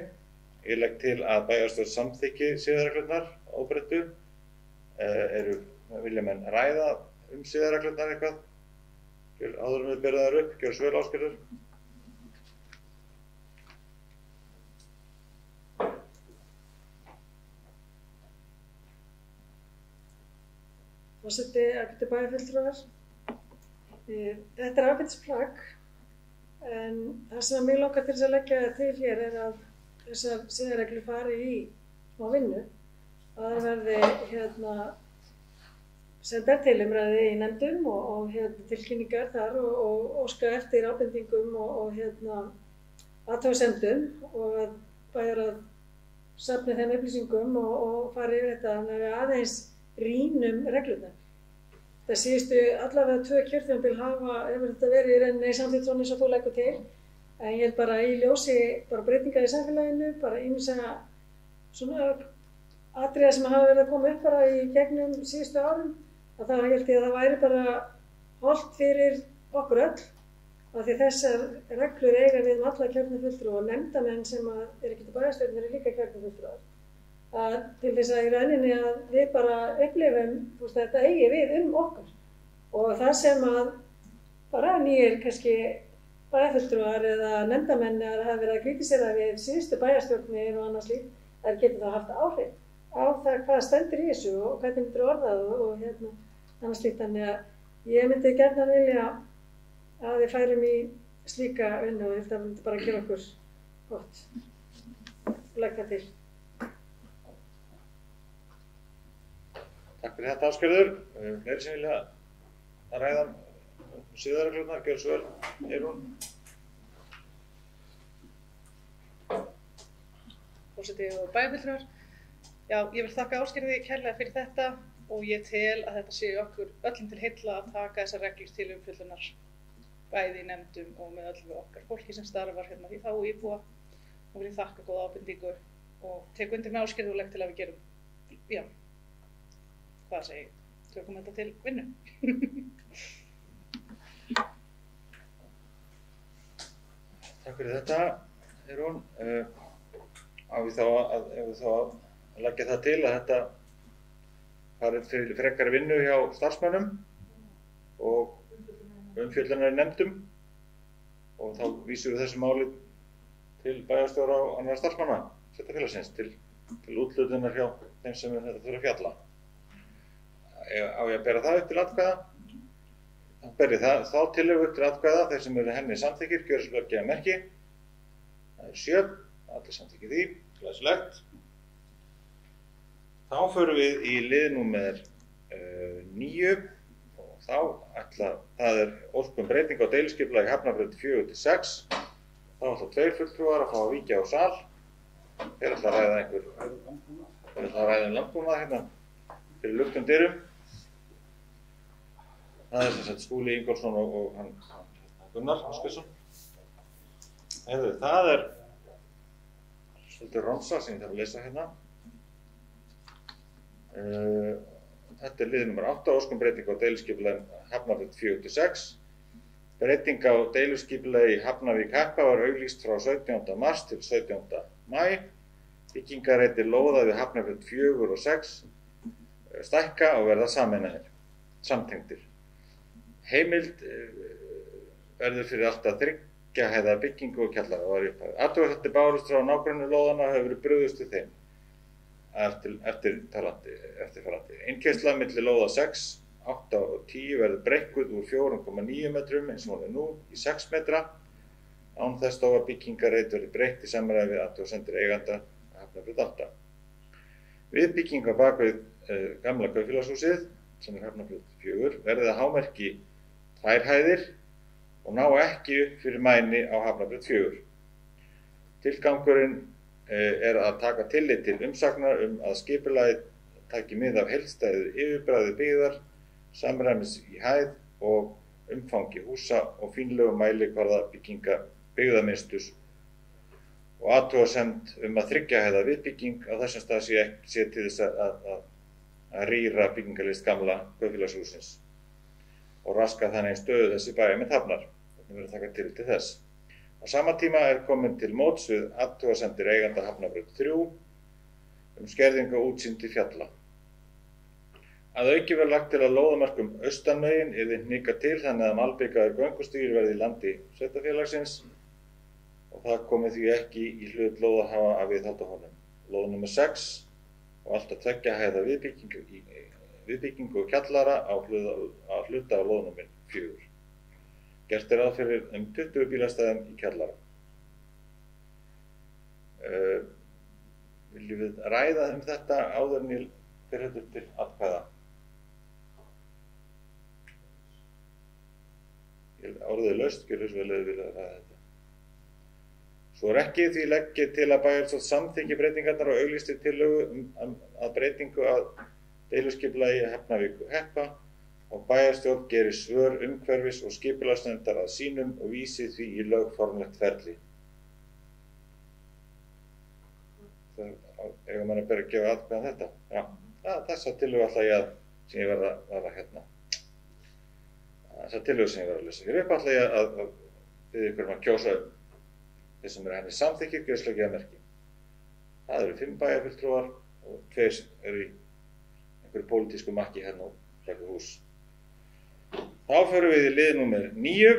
Ég legg til að bæjarstjórn samþykki siðareglurnar óbreyttu. Vilja menn ræða siðareglurnar eitthvað? Áður en við berum þær upp, gjör svo vel, Ásgerður. Forseti, ágætu bæjarfulltrúar. Þetta er ágætisplagg, en það sem mig langar til að leggja til hér að þessar siðareglur fari í smá vinnu. Að það verði sendar til umræði í nefndum og tilkynningar þar og óska eftir ábendingum og athugasemdum og að bæjar að safna þeim upplýsingum og fara yfir þetta þannig að við aðeins rýnum reglurnar. Það síðustu allavega 2 kjörtímabil hefur þetta verið í rauninni samþykkt svona eins og þú leggur til, en ég held bara í ljósi breytingar í samfélaginu, bara ýmsa svona atriða sem hafa verið að koma upp bara í gegnum síðustu árum, að það held ég að það væri bara hollt fyrir okkur öll, af því þessar reglur eiga við alla kjörna fulltrúa og nefndamenn sem eru ekki til bæjarstjórnar eru líka kjörna fulltrúar. Til þess að í rauninni að við bara upplifum þetta eigi við okkur og það sem að bara nýjir kannski bæjarfulltrúar eða nefndamenn hafa verið að kritisera við síðustu bæjarstjórnir og annars líkt, þær getur það haft áhrif á það hvað stendur í þessu og hvernig myndir orðað og annars líkt. Þannig að ég myndi gjarna vilja að við færum í slíka vinnu og þetta myndi bara gera okkur gott. Legg það til. Takk fyrir þetta, Ásgerður. Fleiri sem vilja að ræða siðareglurnar, gjör svo vel, Eyrún. Forseti og bæjarfulltrúar. Já, ég vil þakka Ásgerði kærlega fyrir þetta og ég tel að þetta sé okkur öllum til heilla að taka þessar reglur til umfjöllunar bæði í nefndum og með öllum okkar fólki sem starfar í þágu íbúa og vil ég þakka góða ábendingu og tek undir með Ásgerði og legg til að við gerum, já, hvað segi ég, tökum þetta til vinnu. Takk fyrir þetta, Eyrún. Ef við þá að leggja það til að þetta farið til frekari vinnu hjá starfsmönnum og umfjöllunar í nefndum og þá vísum við þessu máli til bæjarstjóra og annarra starfsmanna sveitarfélagsins til úthlutunar hjá þeim sem þetta þurfa að fjalla. Á ég að bera það upp til atkvæða? Þá ber ég þá tillögu upp til atkvæða, þeir sem eru henni samþykkir, gjöra svo gefa merki. Það er 7, allir samþykkir því, glæsilegt. Þá förum við í lið númer 9 og það er ósk breyting á deiliskipulagi Hafnarbraut 4-6. Þá ætla 2 fulltrúar að fá að víkja á sal. Þeir ætla að ræða landbúnað hérna fyrir luktum dyrum. Það er sem sagt Skúli Ingólfsson og hann Gunnar Ásgeirsson. Það er svolítið romsa sem ég þarf að lesa hérna. Þetta er lið nummer 8, ósk breyting á deiliskipulagi Hafnarbraut 4-6. Breyting á deiliskipulagi Hafnarvík-Heppa var auglýst frá 17. mars til 17. maí. Byggingarreitir lóða við Hafnarbraut 4 og 6 stækka og verða samtengdir. Heimild verður fyrir alltaf 3 hæða byggingu og kjallara var í upphafi. Athugasemdir bárust frá nágrannalóðanna hefur verið brugðist við þeim eftirfarandi. Innkeyrsla milli lóða 6, 8 og 10 verður breikkuð úr 4,9 metrum eins og hún er nú í 6 metra. án þess þó að byggingarreit verði breytt í samræmi við athugasemdir eiganda Hafnarfjörð 8. Við byggingu á bak við gamla kaupfélagshúsið, sem Hafnarfjörð 4, verði að hámarki 2 hæðir og ná ekki upp fyrir mæni á Hafnarfjörð 4. Tilgangurinn að taka tillit til umsagnar að skipulagið taki mið af heildstæðu yfirbragði byggðar, samræmis í hæð og umfangi húsa og fínlegu mælikvarða byggðamynsturs og athugasemd að 3 hæða viðbygging á þessum stað sé til þess að rýra byggingarlist gamla kaupfélagshússins og raska þannig stöðu þessi bæjarmynd Hafnar. Þetta verður að taka tillit til þess. Á sama tíma komin til móts við athugasemdir eiganda Hafnarbraut 3 skerðingu og útsýn til fjalla. Að auki verður lagt til að lóðamörkum austanmegin yrði hnikað til þannig að malbikaður göngustígur verði í landi sveitarfélagsins og það komi því ekki í hlut lóðahafa að viðhalda honum. Lóð nr. 6 og allt að 2 hæða viðbyggingu og kjallara á hluta á lóð nr. 4. Gert ráð fyrir 20 bílastæðum í kjallara. Viljum við ræða þetta áður en ég fer þetta til atkvæða? Orðið laust, gjörðu svo vel að við vilja ræða þetta. Svo ekki því legg ég til að bæjarstjórn samþykki breytingarnar og auglýsti tillögu að breytingu að deiluskipulagi Hafnavíkur Heppa og bæjarstjórn gerir svör umhverfis og skipulagsnefndar að sínum og vísi því í lögformlegt ferli. Það eiga mann að bera að gefa atkvæðan þetta. Já, þessa tillögu ætla ég sem ég verða hérna. Þessa tillögu sem ég verða að lesa hér upp ætla ég að biðja ykkur að kjósa þeir sem henni samþykkir gjörslega merki. Það eru 5 bæjarfulltrúar og 2 eru í einhverju pólitísku makki hérna á ræku hús. Þá förum við í lið númer 9.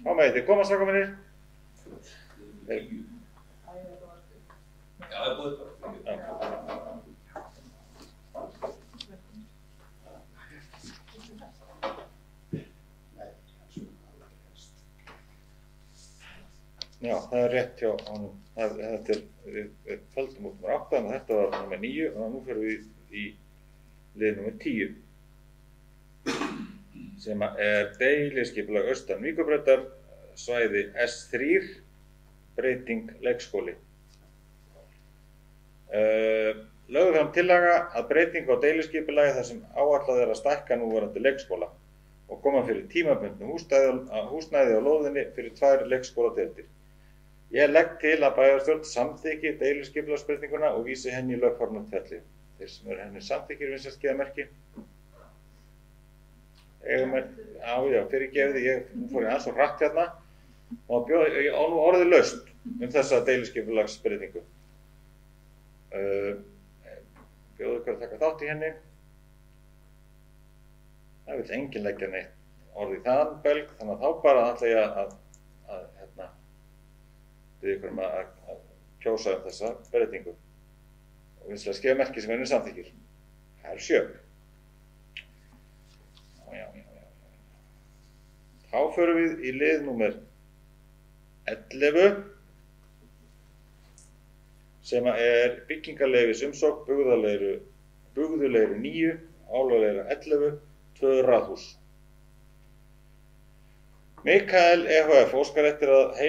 Þá megið þið koma, strákar mínir. Já, það er búið bara. Já, það er rétt hjá honum. Við földum út númer 8, en þetta var númer 9 og nú förum við í lið númer 10. Sem er deiliskipulag austan Víkurbrautar, svæði S3, breyting leikskóli. Lögðu fram tillaga að breyting á deiliskipulagi þar sem áætlað að stækka núverandi leikskóla og koma fyrir tímabundnu húsnæði á lóðinni fyrir 2 leikskóladeildir. Ég legg til að bæjarstjórn samþykki deiliskipulagsbreytinguna og vísi henni í lögformlegt ferli. Þeir sem eru henni samþykkir vinsast geða merki. Já, fyrirgefið, ég fór í aðeins og hratt hérna og ég á nú orðið laust þessa deiliskipulagsbreytingu. Bjóðu ykkur að taka þátt í henni. Það vill enginn leggja neitt orð í þann belg, þannig að þá bara ætla ég að biðja ykkur að kjósa þessa breytingu og vinslega geða merki sem henni samþykkir. Það er 7. Þá förum við í lið númer 11 sem er byggingarleyfis umsókn bugðuleiru 9, álagleiru 11, 2 raðhús. Mikael EHF óskar eftir að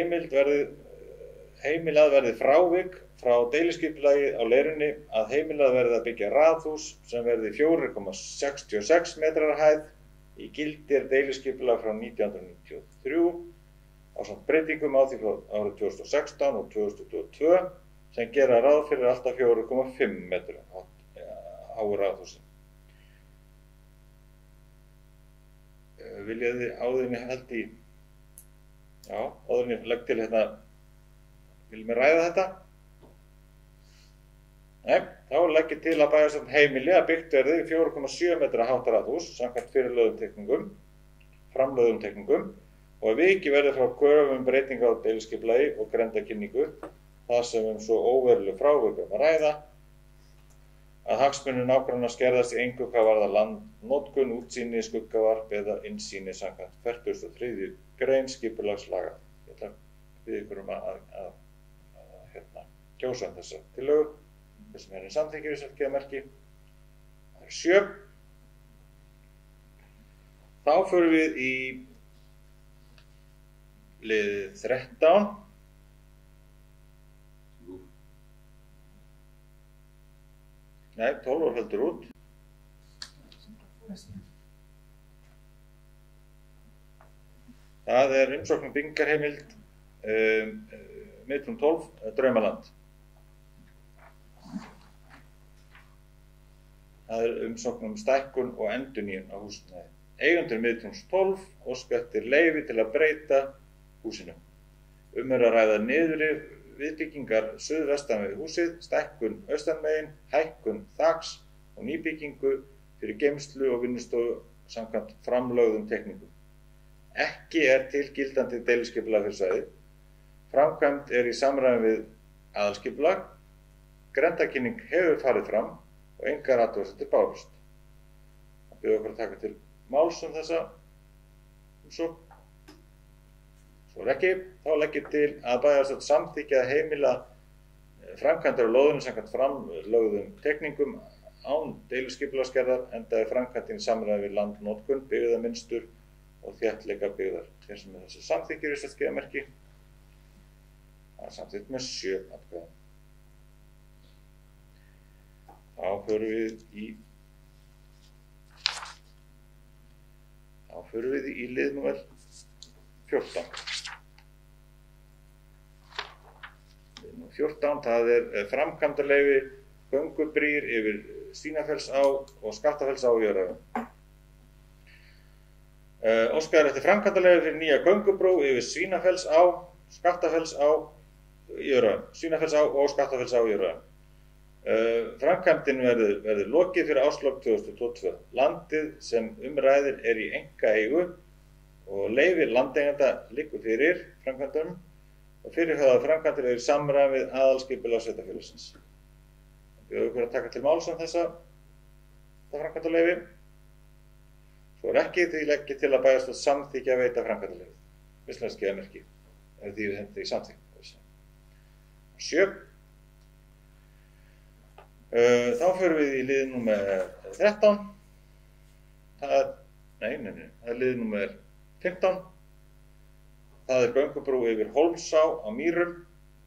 heimilað verði frávik frá deiliskipulagi á leirunni að heimilað verði að byggja raðhús sem verði 4,66 metrar hæð í gildir deiliskipulag frá 1993 ásamt breytingum á því frá árið 2016 og 2022 sem gera ráð fyrir alltaf 4,5 metra háu raðhúsi. Viljið þið áðurinn ég held í áðurinn ég legg til hérna viljum við ræða þetta? Nei, þá legg ég til að bæjarstjórn heimili að byggt verði 4,7 metra hátt raðhús samkvæmt framlögðum teikningum og að vikið verði frá kröfum breytinga á deiliskipulagi og grenndarkynningu þar sem svo óveruleg frávik að ræða að hagsmunir nágranna skerðast í engu hvað varðar landnotkun, útsýni, skuggavarp eða innsýni samkvæmt 43. grein skipulagslaga. Ég ætla að biðja ykkur að kjósa þessa tillögu. Þessum samþykkir þess að gefa merki. Það 7. Þá förum við í lið 13. Nei, 12 heldur út. Það umsókn byggingarheimild Miðtún 12, Draumaland. Það umsókn stækkun og endurnýjun á húsnæði. Eigendur Miðtúns 12 óska eftir leyfi til að breyta húsinu. Að ræða niðurrif viðbyggingar suðvestan við húsið, stækkun austanmegin, hækkun þaks og nýbyggingu fyrir geymslu og vinnustofu samkvæmt framlögðum teikningum. Ekki til gildandi deiliskipulag fyrir svæðið. Framkvæmd í samræmi við aðalskipulag. Grenndarkynning hefur farið fram og engar athugasemdir bárust. Það byrja okkur að taka til máls þessa umsókn. Svo ekki, þá legg ég til að bæjarstjórn samþykkja að heimila framkvæmdir á lóðinu samkvæmt framlögðum teikningum án deiliskipulagsgerðar, enda framkvæmdin í samræmi við landnotkun, byggðamynstur og þéttleika byggðar. Þeir sem þessu samþykkir þess að gefa merki. Það samþykkt með 7 atkvæðum. Þá förum við í lið númer 14. Lið númer 14, það framkvæmdarleyfi göngubrýr yfir Svínafellsá og Skaftafellsá í Öræfum. Óskað eftir framkvæmdarleyfi fyrir nýja göngubrú yfir Svínafellsá, Skaftafellsá í Öræfum. Svínafellsá og Skaftafellsá í Öræfum. Framkvæmdin verður lokið fyrir árslok 2022. Landið sem ræðir í einkaeigu og leyfi landeiganda liggur fyrir framkvæmdunum og fyrirhugaðar framkvæmdir í samræmi við aðalskipulag sveitarfélagsins. Bjóða ykkur að taka til máls þessa framkvæmdarleyfi. Svo ekki því legg ég til að bæjarstjórn samþykkja að veita framkvæmdarleyfi. Visslega gefa merki ef því hendi samþykkt. 7. Þá förum við í lið númer 13. Það lið númer 15. Það göngubrú yfir Hólmsá á Mýrum.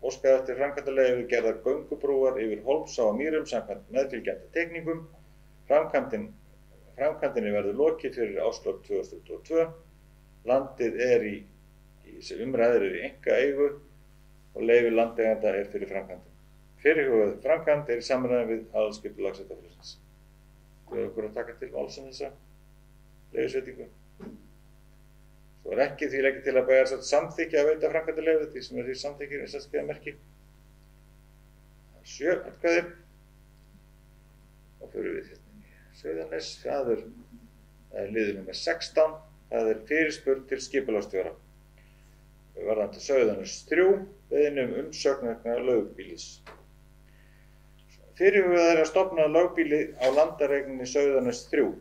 Óskað eftir framkvæmdarleyfi gerðar göngubrúar yfir Hólmsá á Mýrum samkvæmt meðfylgjandi teikningum. Framkvæmdinni verður lokið fyrir árslok 2022. Landið sem ræðir í einkaeigu og leyfi landeiganda fyrir framkvæmdin. Fyrirhugað framkvæmd í samræmi við aðalskipulag sveitarfélagsins. Bjóða ykkur að taka til máls þessa leyfisveitingu. Svo ekki því legg ég til að bæjarstjórn samþykkja að veita framkvæmdarleyfi, því sem því samþykkir þess að gefa merki. 7 atkvæði. Þá förum við í Sauðanes. Það liður númer 16. Það fyrirspurn til skipulagsstjóra. Varðandi Sauðanes 3, beiðni umsögn vegna lögbýlis. Fyrirhugað að stofna lögbýli á landareigninni Sauðanes 3,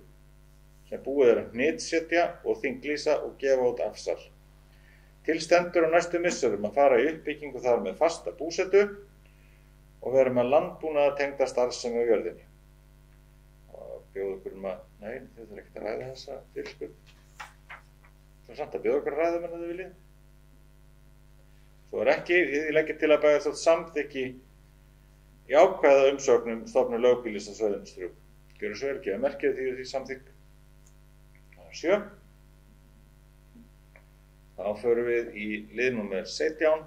sem búið að hnitsetja og þinglýsa og gefa út afsal. Til stendur á næstu misserum að fara í uppbyggingu þar með fasta búsetu og vera með landbúnaðartengda starfsemi á jörðinni. Og bjóða ykkur nei, þið þurfum ekkert að ræða þessa fyrirspurn. Það samt að bjóða ykkur að ræða með það þið viljið. Svo ekki, þið leggið til að bæjarstjórn samþykki í ákvæða umsögnum stofnun lögbýlis á Sauðanes 3. Gjöru svo vel, gefa merkið því samþykk. 7. Þá förum við í lið númer 17.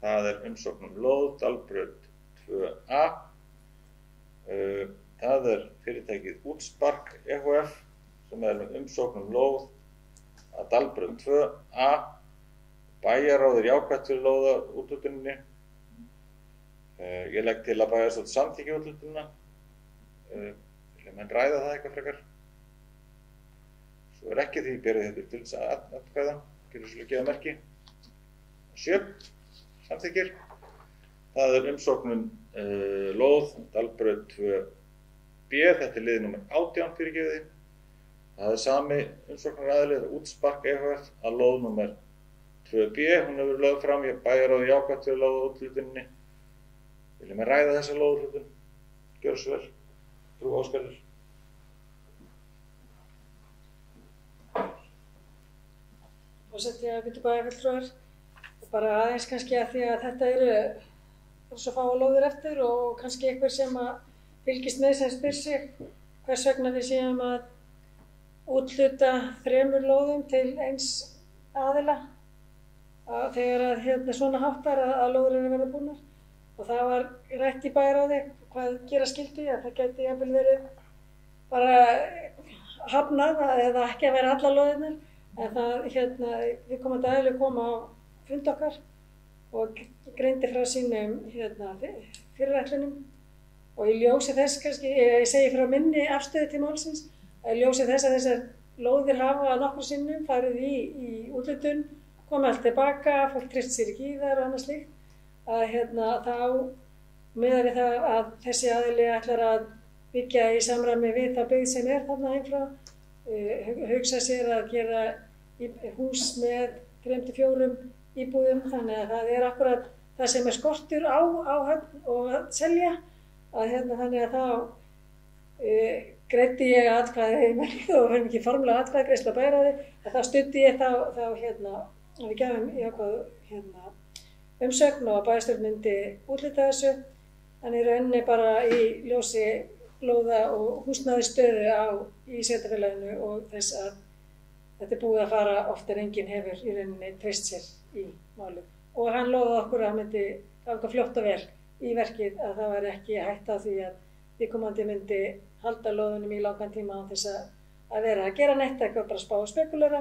Það umsókn lóð Dalbraut 2A. Það fyrirtækið Útspark EHF sem með umsókn lóð að Dalbraut 2A. Bæjarráð jákvætt fyrir lóða úthlutuninni. Ég legg til að bæjarstjórn samþykkja úthlutunina. Vilja menn ræða það eitthvað frekar? Svo ekki því berið þetta til þess að atkvæða. Gerðu svo gefa merki. 7. Samþykkir. Það umsóknum lóð Dalbraut B, þetta lið númer 18 fyrirgefið. Það sami umsóknaraðili, Útspark EHF, að lóð númer 2B, hún hefur lögð fram, bæjarráð jákvætt fyrir lóðúthlutuninni. Viljum við ræða þessa lóðúthlutun? Gjörðu svo vel, frú Ásgerður. Forseti að byrja bæjarfulltrúar og bara aðeins kannski að því að þetta eru svo fáa lóðir eftir og kannski einhver sem að fylgist með sem spyr sig hvers vegna við séum að úthluta 3 lóðum til eins aðila þegar að svona háttar að lóður eru að verða búnar. Og það var rætt í bæjarráði hvað gera skyldi, að það gæti jafnvel verið bara hafnað eða ekki að vera allar lóðirnar. En það viðkomandi aðili kom á fund okkar og greindi frá sínum fyrirætlunum og í ljósi þess kannski, ég segi frá minni afstöðu til málsins, í ljósi þess að þessar lóðir hafa nokkrum sinnum farið í úthlutun, komið allt tilbaka, fólk treysti sér ekki í þar og annað slíkt, að þá miðað við það að þessi aðili ætlar að byggja í samræmi við þá byggð sem þarna einfrá, hugsa sér að gera hús með 3-4 íbúðum, þannig að það akkurat það sem skortur á höfn og að selja, þannig að þá greiddi ég atkvæði og verðum ekki formulega atkvæðagreiðslu á bæjarráði, að þá studdi ég þá að við gefum umsögn og að bæjarstjórn myndi úthluta þessu, en í rauninni bara í ljósi lóða og húsnæðisstöðu í sveitarfélaginu og þess að þetta búið að fara oft en enginn hefur í rauninni treyst sér í málið. Og hann lofaði okkur að hann myndi ganga fljótt og vel í verkið, að það væri ekki hætta á því að viðkomandi myndi halda lóðunum í langan tíma án þess að vera að gera neitt, eitthvað bara spá og spekulera.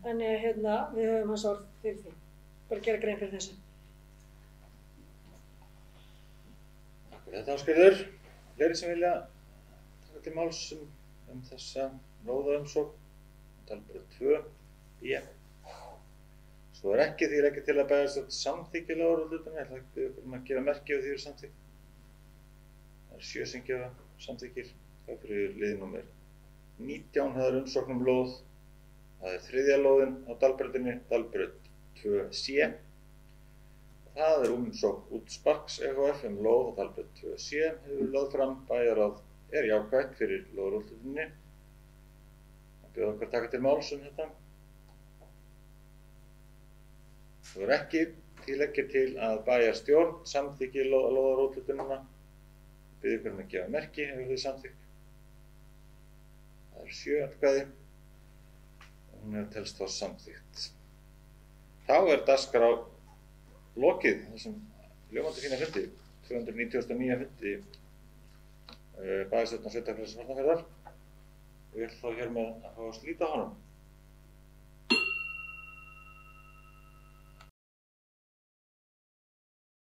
Þannig að við höfum hans orð fyrir því. Bara gera grein fyrir þessu. Takk fyrir þetta, Ásgerður. Fleiri sem vilja taka til máls þessa lóðaumsókn, Dalbraut 2B. Svo ekki því ekki til að bæjarstjórn samþykki lóðarúthlutun, ég ætla ekki að gera merki ef því eru samþykkt. Það eru 7 sem gefa samþykkir. Það fyrir lið númer 19 það er umsókn lóð. Það er 3. lóðin á Dalbrautinni, Dalbraut 2C. Það er umsókn Útsparks EHF lóð á Dalbraut 2C hefur lögð fram, bæjarráð jákvætt fyrir lóðarúthlutuninni. Það bjóða okkur að taka til máls þetta. Svo ekki því leggir til að bæjarstjórn samþykki lóðarúthlutunina. Biður ykkur að gefa merki hefur þið samþykkt. Það eru 7 atkvæði. Hún hefur telst þá samþykkt. Þá er dagskrá lokið þessum ljómandi fína fundi, 299 fundi bæjarstjórnar sveitarfélags Hornafjarðar. Ég ætla þá hér með að fá að slíta honum.